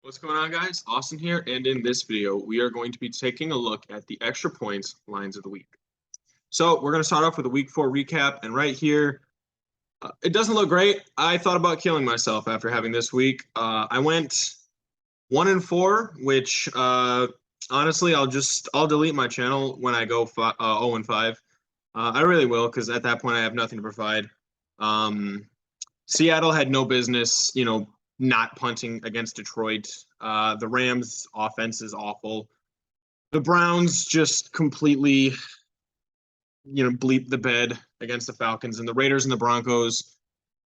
What's going on, guys? Austin here, and in this video, we are going to be taking a look at the extra points lines of the week. So we're going to start off with a week 4 recap, and right here, it doesn't look great. I thought about killing myself after having this week. I went 1-4, which honestly, I'll delete my channel when I go 0-5. I really will, because at that point, I have nothing to provide. Seattle had no business, not punting against Detroit. The Rams' offense is awful. The Browns just completely, bleep the bed against the Falcons, and the Raiders and the Broncos.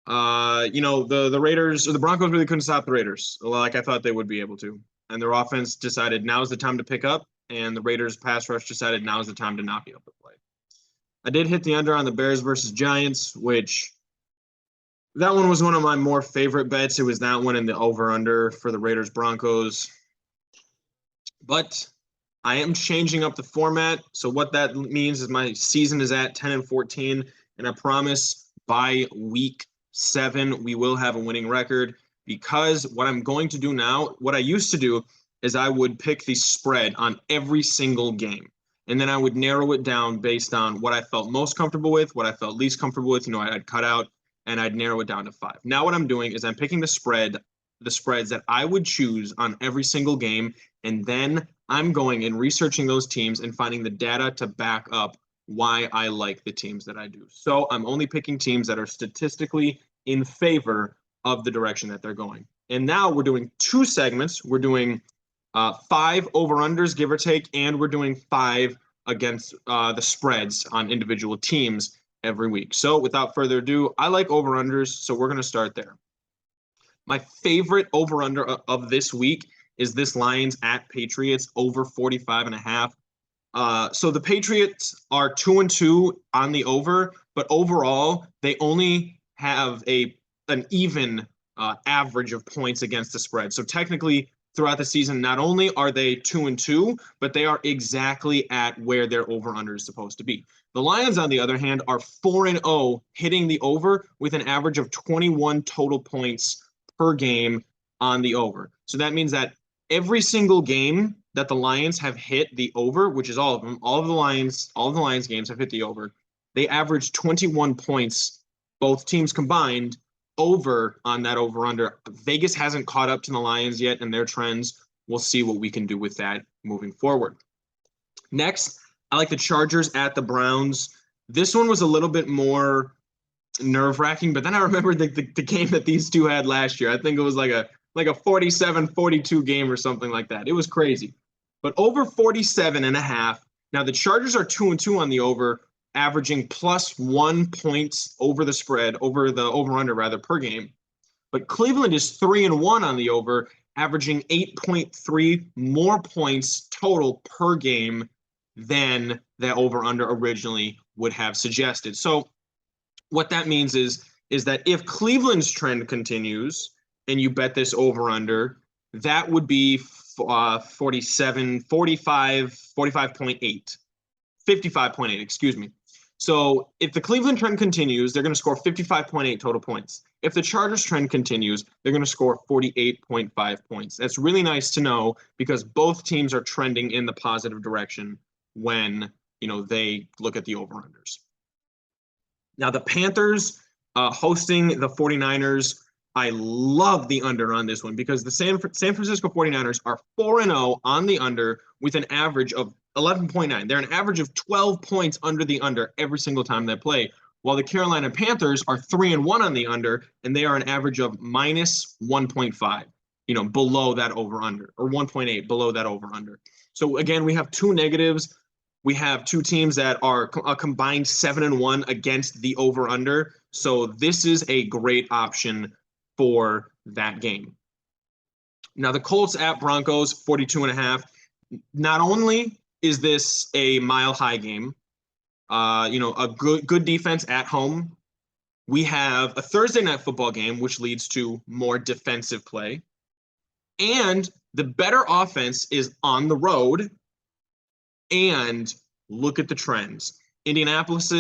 The Raiders or the Broncos really couldn't stop the Raiders like I thought they would be able to. And their offense decided now's the time to pick up, and the Raiders' pass rush decided now's the time to not be able to play. I did hit the under on the Bears versus Giants, which that one was one of my more favorite bets. It was that one in the over-under for the Raiders-Broncos. But I am changing up the format. So what that means is my season is at 10-14, and I promise by week 7 we will have a winning record, because what I'm going to do now, what I used to do is I would pick the spread on every single game. And then I would narrow it down based on what I felt most comfortable with, what I felt least comfortable with. I'd cut out and I'd narrow it down to 5. Now what I'm doing is I'm picking the spreads that I would choose on every single game, and then I'm going and researching those teams and finding the data to back up why I like the teams that I do. So I'm only picking teams that are statistically in favor of the direction that they're going. And now we're doing 2 segments. We're doing 5 over-unders, give or take, and we're doing 5 against the spreads on individual teams every week. So without further ado, I like over-unders, so we're going to start there. My favorite over-under of this week is this Lions at Patriots over 45.5. So the Patriots are 2-2 on the over, but overall they only have an even average of points against the spread. So technically, throughout the season, not only are they 2-2, but they are exactly at where their over-under is supposed to be. The Lions, on the other hand, are 4-0, hitting the over with an average of 21 total points per game on the over. So that means that every single game that the Lions have hit the over, which is all of them, all of the Lions games have hit the over, they average 21 points, both teams combined, over on that over-under. Vegas hasn't caught up to the Lions yet and their trends. We'll see what we can do with that moving forward. Next, I like the Chargers at the Browns. This one was a little bit more nerve-wracking, but then I remember the game that these two had last year. I think it was like a 47-42 game or something like that. It was crazy. But over 47.5. Now the Chargers are 2-2 on the over, averaging +1 points over the spread, over the over-under rather, per game. But Cleveland is 3-1 on the over, averaging 8.3 more points total per game than the over-under originally would have suggested. So what that means is that if Cleveland's trend continues and you bet this over-under, that would be 55.8, excuse me. So if the Cleveland trend continues, they're going to score 55.8 total points. If the Chargers trend continues, they're going to score 48.5 points. That's really nice to know, because both teams are trending in the positive direction when, they look at the over-unders. Now the Panthers hosting the 49ers, I love the under on this one, because the San Francisco 49ers are 4-0 on the under with an average of 11.9. They're an average of 12 points under the under every single time they play, while the Carolina Panthers are 3-1 on the under, and they are an average of -1.5, below that over-under, or 1.8 below that over-under. So again, we have 2 negatives. We have 2 teams that are a combined 7-1 against the over-under. So this is a great option for that game. Now the Colts at Broncos, 42.5. Not only is this a mile-high game, a good defense at home, we have a Thursday night football game, which leads to more defensive play, and the better offense is on the road. And look at the trends. Indianapolis,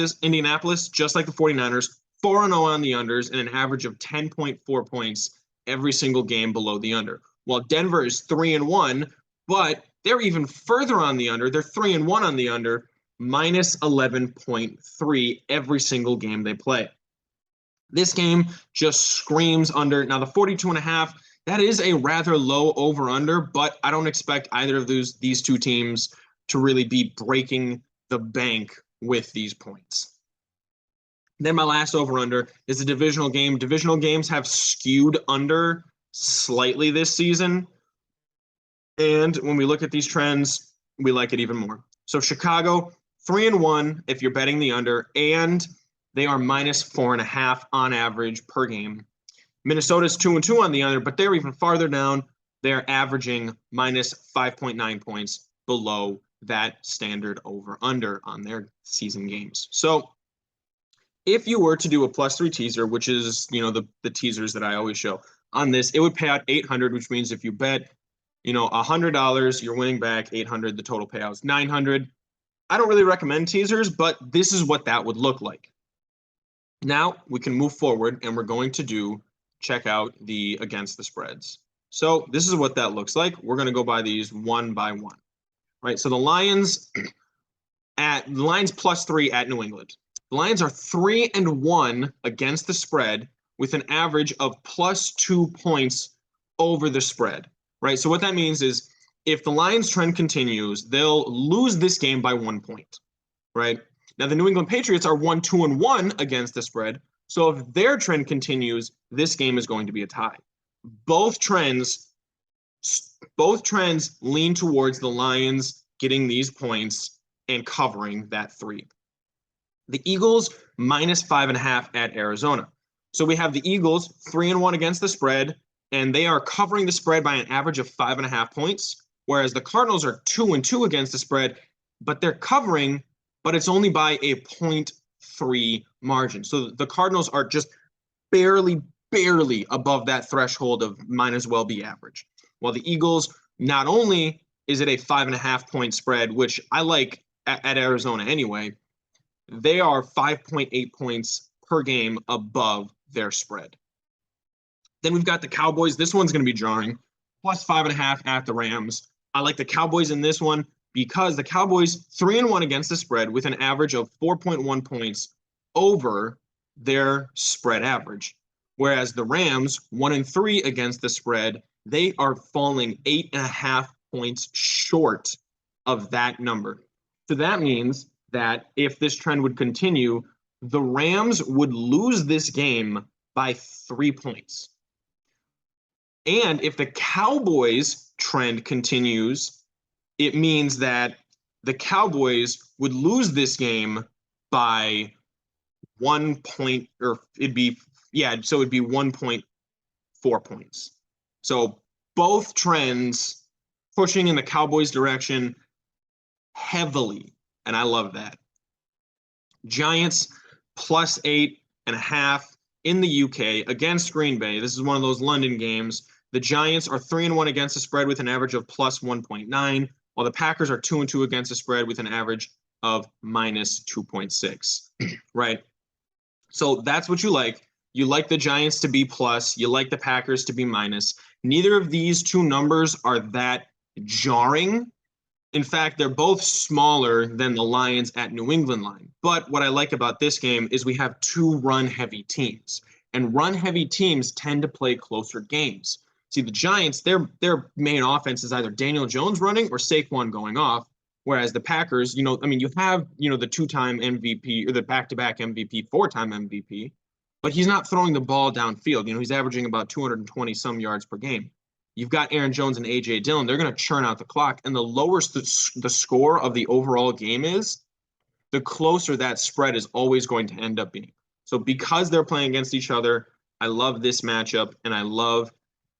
just like the 49ers, 4-0 on the unders and an average of 10.4 points every single game below the under. Well, Denver is 3-1, but they're even further on the under. They're 3-1 on the under, minus 11.3 every single game they play. This game just screams under. Now, the 42.5, that is a rather low over-under, but I don't expect either of these two teams to really be breaking the bank with these points. Then my last over-under is a divisional game. Divisional games have skewed under slightly this season. And when we look at these trends, we like it even more. So Chicago, 3-1 if you're betting the under, and they are minus 4.5 on average per game. Minnesota's 2-2 on the under, but they're even farther down. They're averaging minus 5.9 points below that standard over-under on their season games. So if you were to do a +3 teaser, which is, the teasers that I always show on this, it would pay out $800, which means if you bet, $100, you're winning back $800. The total payout is $900. I don't really recommend teasers, but this is what that would look like. Now we can move forward and we're going to check out the against the spreads. So this is what that looks like. We're going to go by these one by one, right? So the Lions +3 at New England. The Lions are 3-1 against the spread with an average of +2 points over the spread, right? So what that means is if the Lions trend continues, they'll lose this game by 1 point, right? Now, the New England Patriots are 1-2-1 against the spread. So if their trend continues, this game is going to be a tie. Both trends lean towards the Lions getting these points and covering that 3. The Eagles minus 5.5 at Arizona. So we have the Eagles 3-1 against the spread, and they are covering the spread by an average of 5.5 points, whereas the Cardinals are 2-2 against the spread, but they're covering, but it's only by a 0.3 margin. So the Cardinals are just barely above that threshold of might as well be average. While the Eagles, not only is it a 5.5 point spread, which I like at Arizona anyway, they are 5.8 points per game above their spread. Then we've got the Cowboys. This one's going to be jarring. +5.5 at the Rams. I like the Cowboys in this one because the Cowboys 3-1 against the spread with an average of 4.1 points over their spread average. Whereas the Rams 1-3 against the spread, they are falling 8.5 points short of that number. So that means that if this trend would continue, the Rams would lose this game by 3 points. And if the Cowboys trend continues, it means that the Cowboys would lose this game by 1 point, or it'd be 1.4 points. So both trends pushing in the Cowboys' direction heavily, and I love that. Giants +8.5 in the UK against Green Bay. This is one of those London games. The Giants are 3-1 against the spread with an average of +1.9, while the Packers are 2-2 against the spread with an average of -2.6, right? So that's what you like. You like the Giants to be plus. You like the Packers to be minus. Neither of these two numbers are that jarring. In fact, they're both smaller than the Lions at New England line. But what I like about this game is we have two run-heavy teams. And run-heavy teams tend to play closer games. See, the Giants, their main offense is either Daniel Jones running or Saquon going off. Whereas the Packers, you have, the two-time MVP or the back-to-back MVP, 4-time MVP. But he's not throwing the ball downfield. He's averaging about 220 some yards per game. You've got Aaron Jones and A.J. Dillon. They're going to churn out the clock. And the lower the score of the overall game is, the closer that spread is always going to end up being. So because they're playing against each other, I love this matchup. And I love,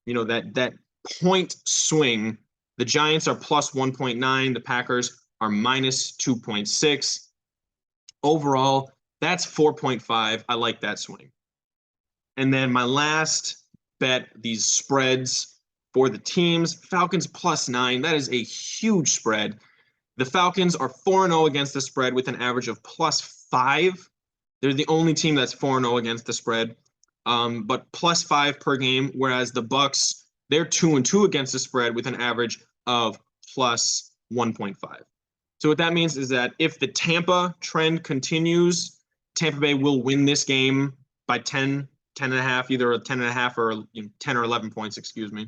that point swing. The Giants are +1.9. The Packers are -2.6. Overall, that's 4.5. I like that swing. And then my last bet, these spreads for the teams, Falcons +9. That is a huge spread. The Falcons are 4-0 against the spread with an average of +5. They're the only team that's 4-0 against the spread, but +5 per game, whereas the Bucs, They're 2-2 against the spread with an average of plus 1.5. So what that means is that if the Tampa trend continues, Tampa Bay will win this game by 10, 10 and a half, either a 10 and a half or 10 or 11 points, excuse me.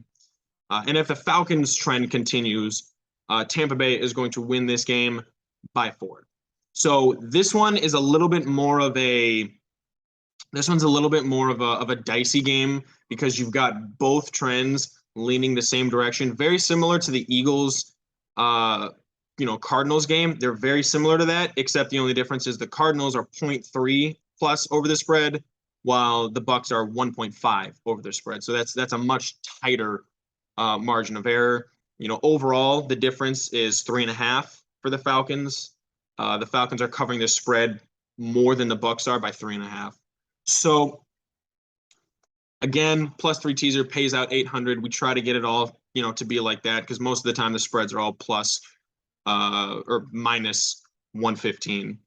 And if the Falcons trend continues, Tampa Bay is going to win this game by 4. So this one is a little bit more of a dicey game because you've got both trends leaning the same direction, very similar to the Eagles Cardinals game. They're very similar to that, except the only difference is the Cardinals are 0.3 plus over the spread, while the Bucs are 1.5 over the spread. So that's a much tighter margin of error. Overall, the difference is 3.5 for the Falcons. The Falcons are covering the spread more than the Bucs are by 3.5. So again, +3 teaser pays out 800. We try to get it all, to be like that because most of the time the spreads are all plus or minus 115.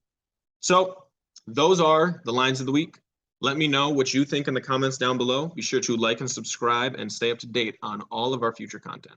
So those are the lines of the week. Let me know what you think in the comments down below. Be sure to like and subscribe and stay up to date on all of our future content.